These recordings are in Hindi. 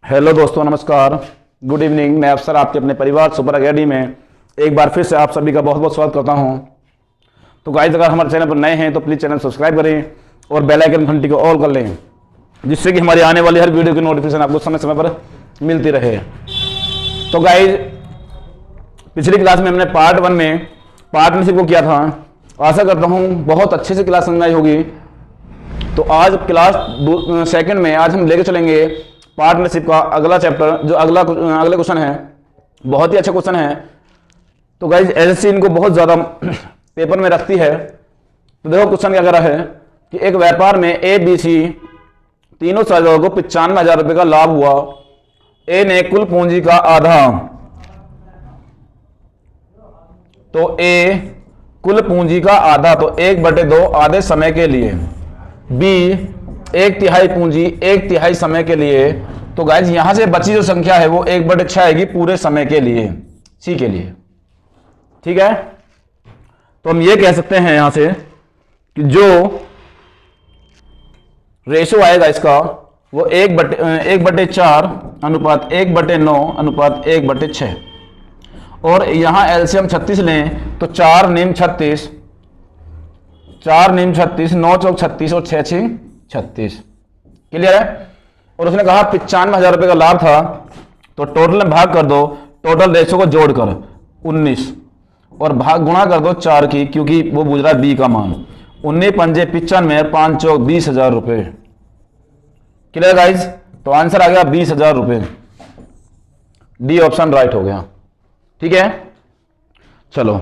हेलो दोस्तों, नमस्कार, गुड इवनिंग। मैं अफसर आपके अपने परिवार सुपर अकेडमी में एक बार फिर से आप सभी का बहुत बहुत स्वागत करता हूं। तो गाइस, अगर हमारे चैनल पर नए हैं तो प्लीज़ चैनल सब्सक्राइब करें और बेल आइकन घंटी को ऑल कर लें, जिससे कि हमारी आने वाली हर वीडियो की नोटिफिकेशन आपको समय समय पर मिलती रहे। तो गाइस, पिछली क्लास में हमने पार्ट 1 में पार्टनरशिप को किया था। आशा करता हूँ बहुत अच्छे से क्लास समझ आई होगी। तो आज क्लास सेकंड में आज हम लेके चलेंगे पार्टनरशिप का अगला चैप्टर, जो अगले क्वेश्चन है, बहुत ही अच्छा क्वेश्चन है। तो गाइज एसएससी इनको बहुत ज़्यादा पेपर में रखती है। तो देखो क्वेश्चन क्या कह रहा है कि एक व्यापार में ए बी सी तीनों साझेदारों को 95,000 रुपये का लाभ हुआ। ए ने कुल पूंजी का आधा, तो ए कुल पूंजी का आधा, तो 1/2 आधे समय के लिए। बी 1/3 पूंजी 1/3 समय के लिए। तो गाइज यहां से बची जो संख्या है वो 1/6 आएगी पूरे समय के लिए, सी के लिए। ठीक है, तो हम ये कह सकते हैं यहां से कि जो रेशो आएगा इसका वो 1/4 अनुपात 1/9 अनुपात 1/6। और यहां एलसीएम 36 लें तो 4 नीम 36, 4 नीम 36, 9 चौक 36 और 6 6 36। क्लियर है। और उसने कहा 95,000 रुपये का लाभ था, तो टोटल में भाग कर दो, टोटल रेशो को जोड़कर 19 और भाग गुणा कर दो 4 की, क्योंकि वो पूछ रहा है बी का मान। 19 पंजे 95, 5 चौक 20,000 रुपये। क्लियर गाइज, तो आंसर आ गया 20,000 रुपये। डी ऑप्शन राइट हो गया। ठीक है, चलो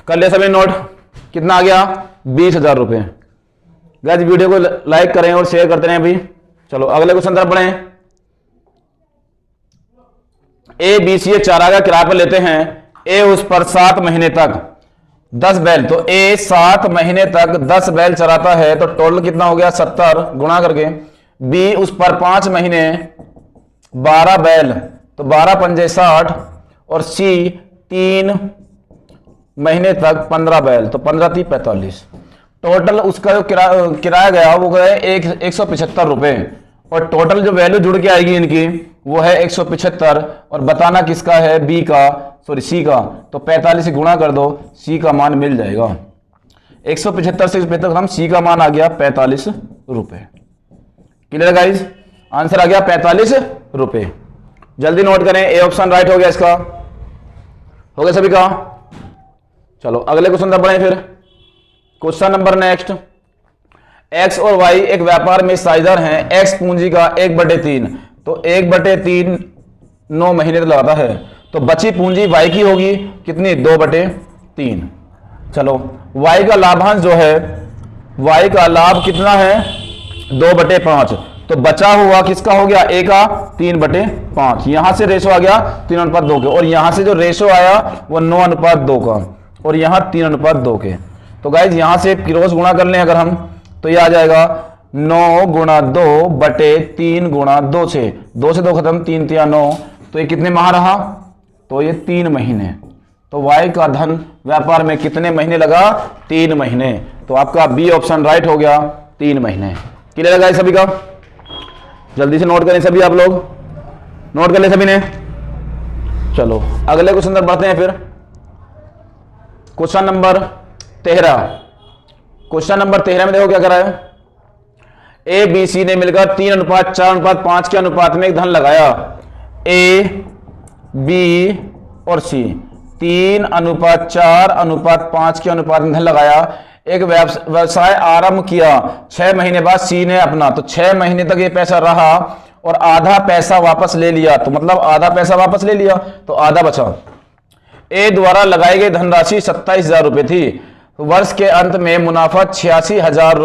कर लिया सभी नोट। कितना आ गया? 20,000 रुपये। गाइस वीडियो को लाइक करें और शेयर करते रहें अभी। चलो अगले क्वेश्चन तरफ बढ़ें। ए बी सी चारा का किराया पर लेते हैं। ए उस पर 7 महीने तक 10 बैल, तो ए 7 महीने तक 10 बैल चराता है, तो टोटल कितना हो गया? 70 गुणा करके। बी उस पर 5 महीने 12 बैल, तो 12 पंजे 60। और सी 3 महीने तक 15 बैल, तो 15 × 3 = 45। टोटल उसका जो किराया गया वो है 175 रुपये। और टोटल जो वैल्यू जुड़ के आएगी इनकी वो है 175। और बताना किसका है? बी का, सॉरी सी का। तो 45 से गुणा कर दो, सी का मान मिल जाएगा। 175 से बेहतर हम सी का मान आ गया 45 रुपये। क्लियर गाइज, आंसर आ गया 45 रुपये। जल्दी नोट करें, ए ऑप्शन राइट हो गया इसका। हो गया सभी का। चलो अगले क्वेश्चन तक बढ़े फिर। Question number next. एक्स और वाई एक व्यापार में साझेदार हैं। एक्स पूंजी का 1/3, तो 1/3 9 महीने तक लगाता है, तो बची पूंजी वाई की होगी कितनी? 2/3। चलो वाई का लाभांश जो है, वाई का लाभ कितना है? 2/5। तो बचा हुआ किसका हो गया? ए का 3/5। यहां से रेशो आ गया 3:2 के, और यहां से जो रेशो आया वो 9:2 का, और यहां 3:2 के। तो गाइज यहां से क्रॉस गुणा कर लें अगर हम, तो ये आ जाएगा 9 × 2/3 × 2 से 2 से 2 खत्म, 3 × 9। तो ये कितने माह रहा? तो ये 3 महीने। तो वाई का धन व्यापार में कितने महीने लगा? 3 महीने। तो आपका बी ऑप्शन राइट हो गया, 3 महीने। क्लियर है गाइज सभी का? जल्दी से नोट करें सभी, आप लोग नोट कर ले सभी ने। चलो अगले क्वेश्चन तक बढ़ते हैं फिर। Question number 13। क्वेश्चन नंबर 13 में देखो क्या कर रहा है। ए बी सी ने मिलकर 3:4:5 के अनुपात में एक धन लगाया। ए बी और सी 3:4:5 के अनुपात में धन लगाया। एक व्यवसाय आरंभ किया। 6 महीने बाद सी ने अपना, तो 6 महीने तक ये पैसा रहा और आधा पैसा वापस ले लिया। तो मतलब आधा पैसा वापस ले लिया, तो आधा बचा। ए द्वारा लगाई गई धनराशि 27,000 रुपये थी। वर्ष के अंत में मुनाफा 86,000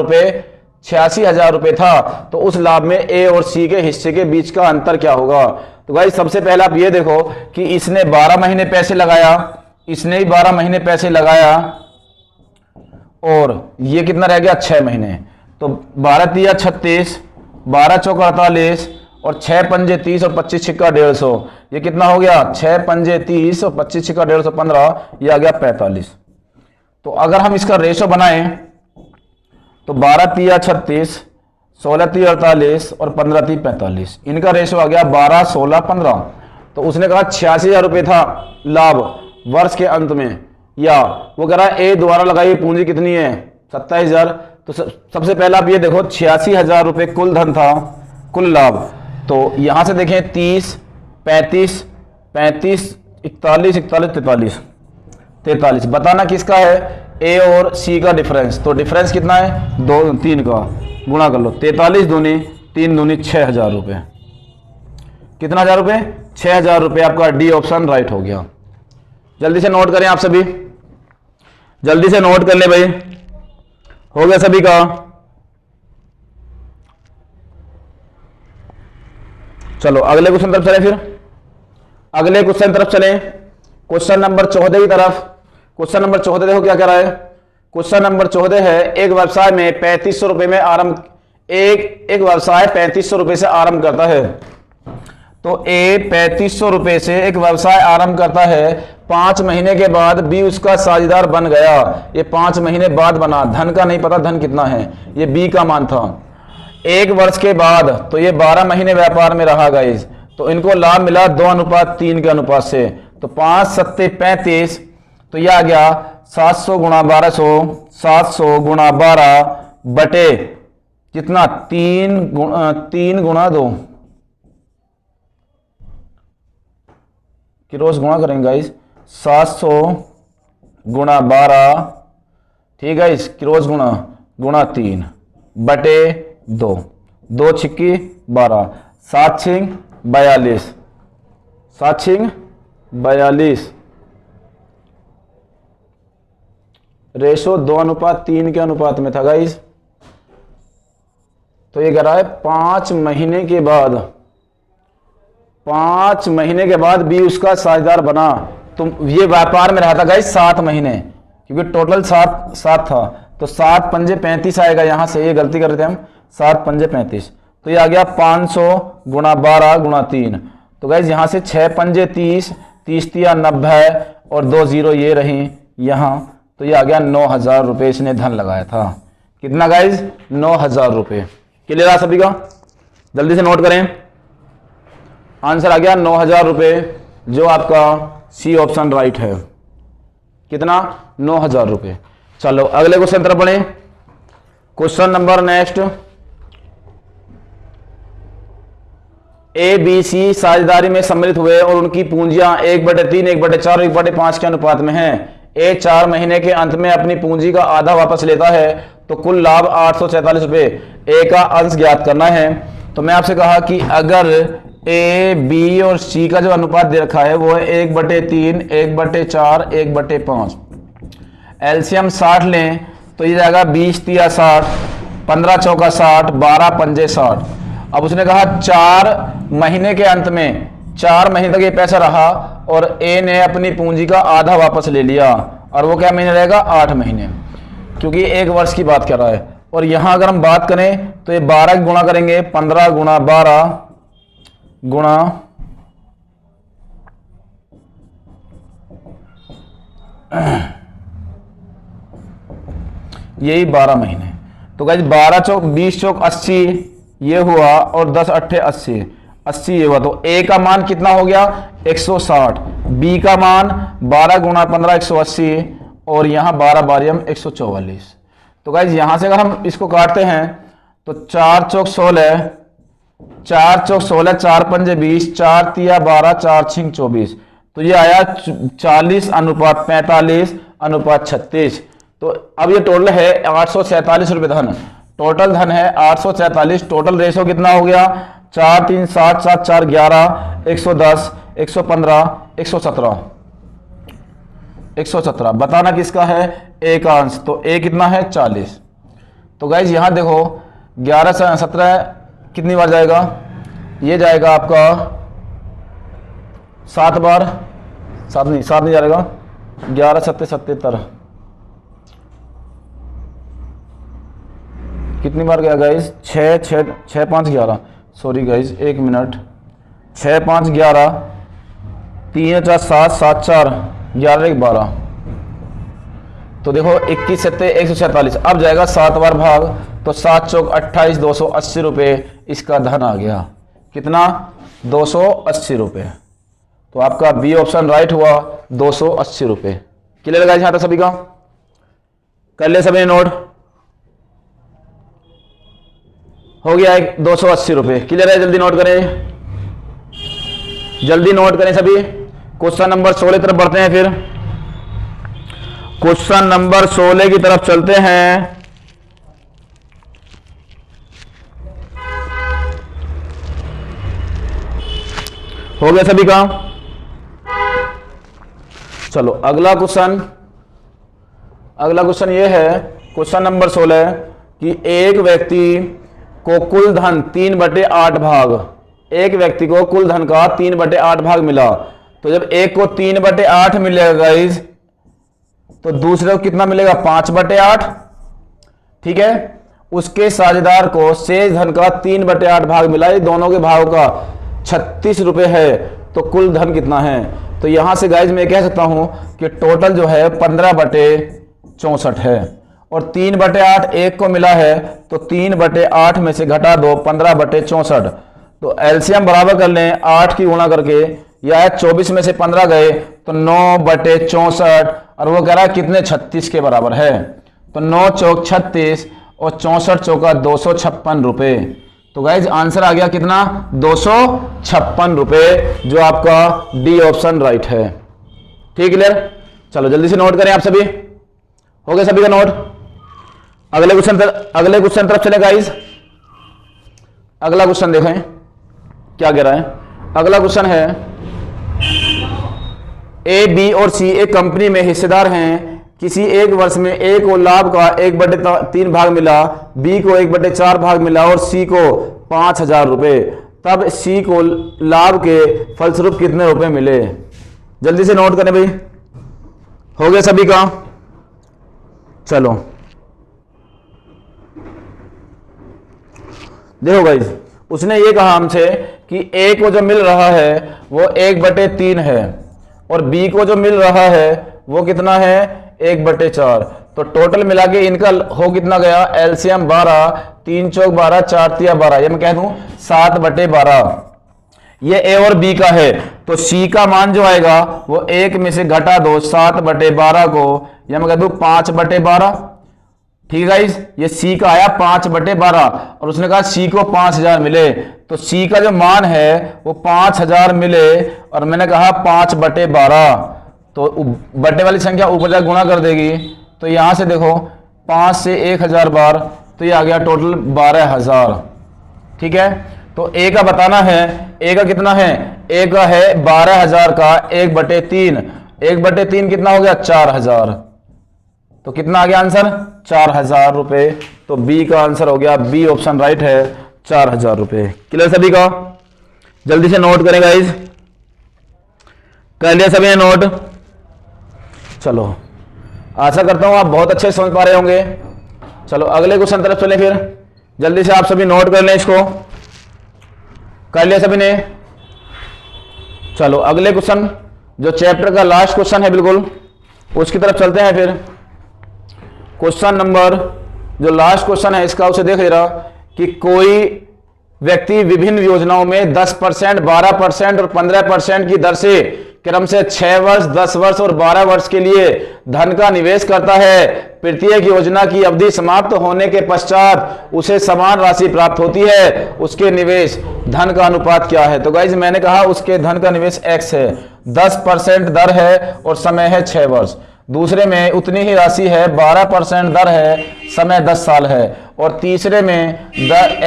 रुपये था। तो उस लाभ में ए और सी के हिस्से के बीच का अंतर क्या होगा? तो भाई सबसे पहले आप ये देखो कि इसने 12 महीने पैसे लगाया, इसने भी 12 महीने पैसे लगाया, और ये कितना रह गया? 6 महीने। तो 12 × 3 = 36, 12 चौक 48, और 6 पंजे 30 और 25 छिक्का 150। ये कितना हो गया? 6 पंजे 30 और 25 छिक्का 150 15, ये आ गया 45। तो अगर हम इसका रेशो बनाएं तो 12 × 3 = 36, 16 3 48 और 15 3 45। इनका रेशो आ गया 12 16 15। तो उसने कहा 86,000 रुपये था लाभ वर्ष के अंत में, या वो कह रहा है ए द्वारा लगाई हुई पूंजी कितनी है 27,000। तो सबसे पहला आप ये देखो 86,000 रुपये कुल धन था, कुल लाभ। तो यहां से देखें 30 35 35 41 41 43 बताना किसका है, ए और सी का डिफरेंस। तो डिफरेंस कितना है 2 3 का, गुणा कर लो 43 दूनी 3 दूनी 6,000 रुपये। कितना हजार रुपये 6,000 रुपये। आपका डी ऑप्शन राइट हो गया। जल्दी से नोट करें आप सभी, जल्दी से नोट कर ले भाई, हो गया सभी का। चलो अगले क्वेश्चन तरफ चले, फिर अगले क्वेश्चन तरफ चले, क्वेश्चन नंबर 14 की तरफ। क्वेश्चन नंबर 14 देखो क्या कह रहा है। क्वेश्चन नंबर 14 है, एक व्यवसाय में 3500 रुपए में आरंभ, एक व्यवसाय 3500 रुपए से आरंभ करता है। तो ए 3500 रुपए से एक व्यवसाय आरंभ करता है, 5 महीने के बाद बी उसका साझेदार बन गया। ये 5 महीने बाद बना, धन का नहीं पता धन कितना है, ये बी का मान था। 1 वर्ष के बाद, तो ये 12 महीने व्यापार में रहा गाइस, तो इनको लाभ मिला 2:3 के अनुपात से। तो 5 7 35, तो यह आ गया 700 गुणा 1200, 700 गुणा 12 बटे कितना 3 गुणा 2 कि रोज गुणा करेंगे गाइस, 700 गुणा 12, ठीक है, इस रोज गुणा 3 बटे 2, 2 छिक्की 12, 7 छिंग 42, 7 छिंग 42, रेशो 2:3 के अनुपात में था गाइस। तो ये कह रहा है 5 महीने के बाद, 5 महीने के बाद भी उसका साझेदार बना। तो ये व्यापार में रहा था गाइस 7 महीने, क्योंकि टोटल 7 था। तो 7 पंजे 35 आएगा, यहां से ये गलती कर रहे थे हम, 7 पंजे 35। तो ये आ गया 500 गुणा 12 गुणा 3। तो गाइस यहां से 6 पंजे 30, 30 तिया 90 और 2 0 ये रही यहां। तो ये आ गया 9,000 रुपये इसने धन लगाया था। कितना गाइस 9,000 रुपये। क्लियर है सभी का, जल्दी से नोट करें। आंसर आ गया 9,000 रुपये, जो आपका सी ऑप्शन राइट है। कितना 9,000 रुपये। चलो अगले क्वेश्चन तरफ बढ़े। Question number next, A B C साझेदारी में सम्मिलित हुए और उनकी पूंजियां 1/3 1/4 1/5 के अनुपात में हैं। ए 4 महीने के अंत में अपनी पूंजी का आधा वापस लेता है, तो कुल लाभ 846 रुपये। ए का अंश ज्ञात करना है। तो मैं आपसे कहा कि अगर ए बी और सी का जो अनुपात दे रखा है वो है 1/3 1/4 1/5, एलसीएम 60 लें तो ये जाएगा 20 तिया 60, 15 चौका 60, 12 पंजे 60। अब उसने कहा 4 महीने के अंत में, 4 महीने तक ये पैसा रहा और ए ने अपनी पूंजी का आधा वापस ले लिया, और वो क्या महीने रहेगा 8 महीने, क्योंकि 1 वर्ष की बात कर रहा है। और यहां अगर हम बात करें तो ये 12 गुणा करेंगे, 15 गुणा 12 गुणा यही 12 महीने। तो गाइस 12 चौक 20 चौक 80 ये हुआ, और 10 अट्ठे 80, 80 ये हुआ। तो ए का मान कितना हो गया 160, बी का मान 12 गुणा 15 180, और यहां 12 बारियम 144। तो गाइस यहां से अगर हम इसको काटते हैं तो 4 चौक 16, 4 चौक 16, 4 पंजे 20, 4 तिया 12, 4 छिंग 24। तो ये आया 40:45:36। तो अब ये टोटल है 847 रुपये धन, टोटल धन है 847। टोटल रेशो कितना हो गया 4 3 7 7 4 11 110 115 117 117। बताना किसका है ए का अंश। तो ए कितना है 40। तो गाइज यहां देखो 11 से 17 कितनी बार जाएगा, ये जाएगा आपका 7 बार, 7 नहीं जाएगा, 11 7 77 कितनी बार गया गाइज 6 5 11, सॉरी गाइज 1 मिनट, 6 5 11, 3 4 7 7 4 11 1 12। तो देखो 21 7 147, अब जाएगा 7 बार भाग, तो 7 चौक 28, 280 रुपये इसका धन आ गया। कितना? 280 रुपये। तो आपका बी ऑप्शन राइट हुआ, 280 रुपये। क्लियर लगा यहां तक सभी का? कर ले सभी नोट? हो गया 280 रुपये। क्लियर है? जल्दी नोट करें, जल्दी नोट करें सभी। क्वेश्चन नंबर 16 की तरफ बढ़ते हैं। फिर क्वेश्चन नंबर 16 की तरफ चलते हैं। हो गया सभी का? चलो अगला क्वेश्चन ये है, क्वेश्चन नंबर 16 कि एक व्यक्ति को कुल धन 3/8 भाग, एक व्यक्ति को कुल धन का 3/8 भाग मिला। तो जब एक को 3/8 मिलेगा गाइस, तो दूसरे को कितना मिलेगा? 5/8। ठीक है, उसके साझेदार को शेष धन का 3/8 भाग मिला। ये दोनों के भागों का 36 रुपये है। तो कुल धन कितना है? तो यहां से गाइज मैं कह सकता हूं कि टोटल जो है 15/64 है। और 3/8 एक को मिला है, तो 3/8 में से घटा दो 15/64। तो एलसीएम बराबर कर लें 8 की गुणा करके, या 24 में से 15 गए तो 9/64, और वो कह रहा है कितने? 36 के बराबर है। तो 9 चौक 36 और 64 चौका 256 रुपये। तो गाइज आंसर आ गया कितना? 256 रुपये, जो आपका डी ऑप्शन राइट है। ठीक क्लियर? चलो जल्दी से नोट करें आप सभी। हो गया सभी का नोट? अगले क्वेश्चन तरफ चले गाइज। अगला क्वेश्चन देखें क्या कह रहा है। अगला क्वेश्चन है, ए, बी और सी एक कंपनी में हिस्सेदार हैं। किसी एक वर्ष में ए को लाभ का 1/3 भाग मिला, बी को 1/4 भाग मिला और सी को 5,000 रुपये। तब सी को लाभ के फलस्वरूप कितने रुपए मिले? जल्दी से नोट करें भाई। हो गया सभी का? चलो देखो गाइस, उसने ये कहा हमसे कि ए को जो मिल रहा है वो 1/3 है, और बी को जो मिल रहा है वो कितना है? 1/4। तो टोटल मिला के इनका हो कितना गया? एलसीएम 12, 3 चौक 12, 4 तिया 12, ये मैं कह दूं 7/12। ये ए और बी का है। तो सी का मान जो आएगा वो 1 में से घटा दो 7/12 को, या मैं कह दूं 5/12। ठीक है गाइस, ये सी का आया 5/12, और उसने कहा सी को 5,000 मिले। तो सी का जो मान है वो 5,000 मिले, और मैंने कहा 5/12। तो बटे वाली संख्या ऊपर जाकर गुणा कर देगी। तो यहां से देखो 5 से 1,000 बार, तो ये आ गया टोटल 12,000। ठीक है, तो ए का बताना है। ए का कितना है? ए का है 12,000 का 1/3। 1/3 कितना हो गया? 4,000। तो कितना आ गया आंसर? 4,000 रुपये। तो बी का आंसर हो गया, बी ऑप्शन राइट है, 4,000 रुपये। क्लियर सभी का? जल्दी से नोट करें गाइज। कर लिया सभी ने नोट? चलो आशा करता हूं आप बहुत अच्छे समझ पा रहे होंगे। चलो अगले क्वेश्चन तरफ चलें। फिर जल्दी से आप सभी नोट कर लें इसको। कर लिया सभी ने? चलो अगले क्वेश्चन, जो चैप्टर का लास्ट क्वेश्चन है बिल्कुल, उसकी तरफ चलते हैं। फिर क्वेश्चन नंबर, जो लास्ट क्वेश्चन है इसका, उसे देख ले रहा कि कोई व्यक्ति विभिन्न योजनाओं में 10%, 12% और 15% की दर से क्रम से 6 वर्ष, 10 वर्ष और 12 वर्ष के लिए धन का निवेश करता है। प्रत्येक योजना की अवधि समाप्त होने के पश्चात उसे समान राशि प्राप्त होती है। उसके निवेश धन का अनुपात क्या है? तो गाइज मैंने कहा उसके धन का निवेश x है, 10% दर है और समय है 6 वर्ष। दूसरे में उतनी ही राशि है, 12% दर है, समय 10 साल है। और तीसरे में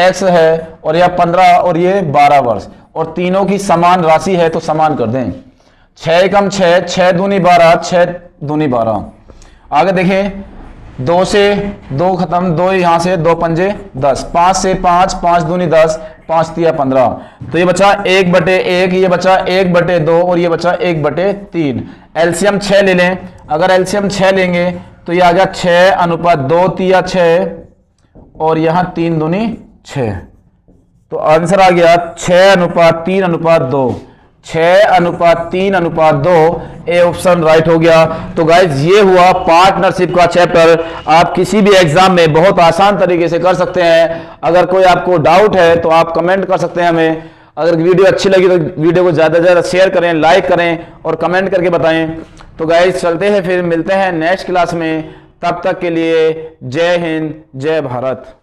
x है और यह 15 और ये 12 वर्ष, और तीनों की समान राशि है। तो समान कर दें, 6 कम 6, 6 दूनी 12, 6 दूनी 12। आगे देखें, 2 से 2 खत्म, 2 यहां से 2 पंजे 10, 5 से 5, 5 दूनी 10, 5 तिया 15। तो ये बचा 1/1, ये बचा 1/2 और ये बचा 1/3। एलसीएम 6 ले लें। अगर एलसीएम 6 लेंगे तो ये आ गया 6:2 तिया 6, और यहां 3 दूनी 6। तो आंसर आ गया 6:3:2। 6:3:2, ए ऑप्शन राइट हो गया। तो गाइज ये हुआ पार्टनरशिप का चैप्टर। आप किसी भी एग्जाम में बहुत आसान तरीके से कर सकते हैं। अगर कोई आपको डाउट है तो आप कमेंट कर सकते हैं हमें। अगर वीडियो अच्छी लगी तो वीडियो को ज़्यादा से ज़्यादा शेयर करें, लाइक करें और कमेंट करके बताएं। तो गाइज चलते हैं, फिर मिलते हैं नेक्स्ट क्लास में। तब तक के लिए जय हिंद, जय भारत।